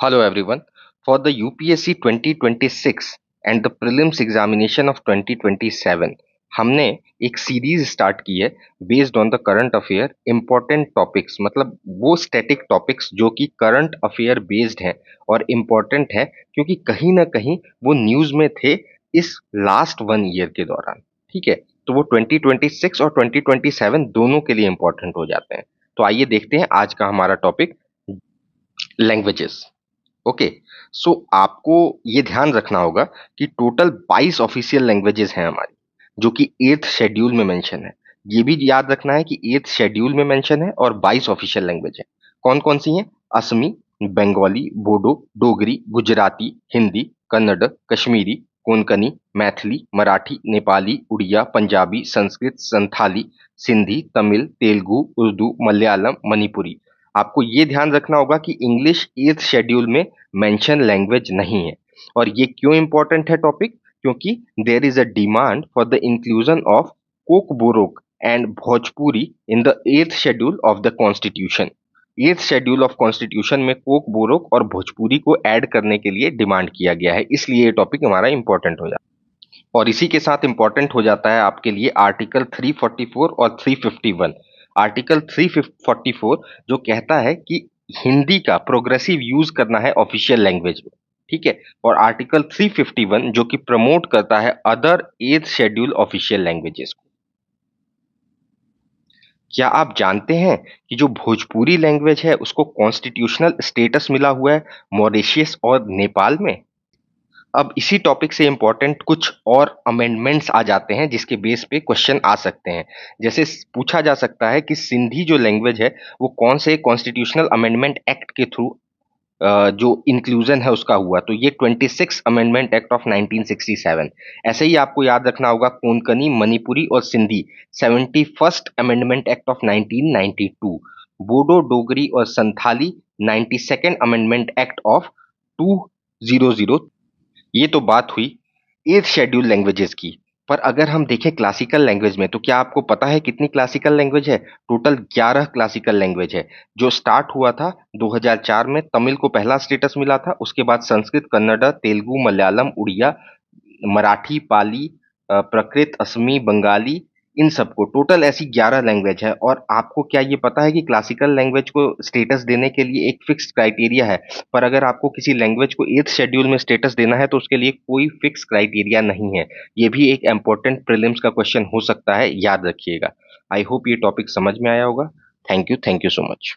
Hello everyone. For the UPSC 2026 and the prelims examination of 2027, हमने एक series start की है based on the current affair important topics मतलब वो static topics जो कि करंट अफेयर बेस्ड हैं और इम्पोर्टेंट है क्योंकि कहीं ना कहीं वो न्यूज में थे इस लास्ट 1 ईयर के दौरान। ठीक है, तो वो 2026 और 2027 दोनों के लिए इम्पोर्टेंट हो जाते हैं। तो आइए देखते हैं आज का हमारा टॉपिक लैंग्वेजेस। ओके, सो आपको ये ध्यान रखना होगा कि टोटल 22 ऑफिशियल लैंग्वेजेस हैं हमारी, जो कि 8th शेड्यूल में मेंशन है। ये भी याद रखना है कि 8th शेड्यूल में मेंशन है और 22 ऑफिशियल लैंग्वेज है। कौन कौन सी हैं? असमी, बंगाली, बोडो, डोगरी, गुजराती, हिंदी, कन्नड़, कश्मीरी, कोंकणी, मैथिली, मराठी, नेपाली, उड़िया, पंजाबी, संस्कृत, संथाली, सिंधी, तमिल, तेलुगु, उर्दू, मलयालम, मणिपुरी। आपको ये ध्यान रखना होगा कि इंग्लिश 8th शेड्यूल में मेंशन लैंग्वेज नहीं है। और ये क्यों इंपॉर्टेंट है टॉपिक? क्योंकि there is a demand for the inclusion of Kok and Bhojpuri in the 8th schedule of the constitution. 8th schedule of constitution में कोक बोरोक और भोजपुरी को ऐड करने के लिए डिमांड किया गया है, इसलिए ये टॉपिक हमारा इंपॉर्टेंट हो जाता है। और इसी के साथ इंपॉर्टेंट हो जाता है आपके लिए आर्टिकल 344 और 351। आर्टिकल 344 जो कहता है कि हिंदी का प्रोग्रेसिव यूज करना है ऑफिशियल लैंग्वेज में। ठीक है, और आर्टिकल 351 जो कि प्रमोट करता है other 8th schedule official languages को। क्या आप जानते हैं कि जो भोजपुरी लैंग्वेज है उसको कॉन्स्टिट्यूशनल स्टेटस मिला हुआ है मॉरिशस और नेपाल में? अब इसी टॉपिक से इंपॉर्टेंट कुछ और अमेंडमेंट्स आ जाते हैं जिसके बेस पे क्वेश्चन आ सकते हैं। जैसे पूछा जा सकता है कि सिंधी जो लैंग्वेज है वो कौन से कॉन्स्टिट्यूशनल अमेंडमेंट एक्ट के थ्रू जो इंक्लूजन है उसका हुआ, तो ये 26 अमेंडमेंट एक्ट ऑफ 1967। ऐसे ही आपको याद रखना होगा कोंकणी, मणिपुरी और Sindhi 71st amendment act of 1992। Bodo, Dogri और Santhali 92nd amendment act of 2003। ये तो बात हुई 8th शेड्यूल लैंग्वेजेस की। पर अगर हम देखें क्लासिकल लैंग्वेज में, तो क्या आपको पता है कितनी क्लासिकल लैंग्वेज है? टोटल 11 क्लासिकल लैंग्वेज है। जो स्टार्ट हुआ था 2004 में, तमिल को पहला स्टेटस मिला था, उसके बाद संस्कृत, कन्नड़, तेलुगु, मलयालम, उड़िया, मराठी, पाली, प्राकृत, असमी, बंगाली, इन सबको टोटल ऐसी 11 लैंग्वेज है। और आपको क्या ये पता है कि क्लासिकल लैंग्वेज को स्टेटस देने के लिए एक फिक्स क्राइटेरिया है, पर अगर आपको किसी लैंग्वेज को 8th शेड्यूल में स्टेटस देना है तो उसके लिए कोई फिक्स क्राइटेरिया नहीं है। ये भी एक इंपॉर्टेंट प्रीलिम्स का क्वेश्चन हो सकता है, याद रखिएगा। आई होप ये टॉपिक समझ में आया होगा। Thank you so much.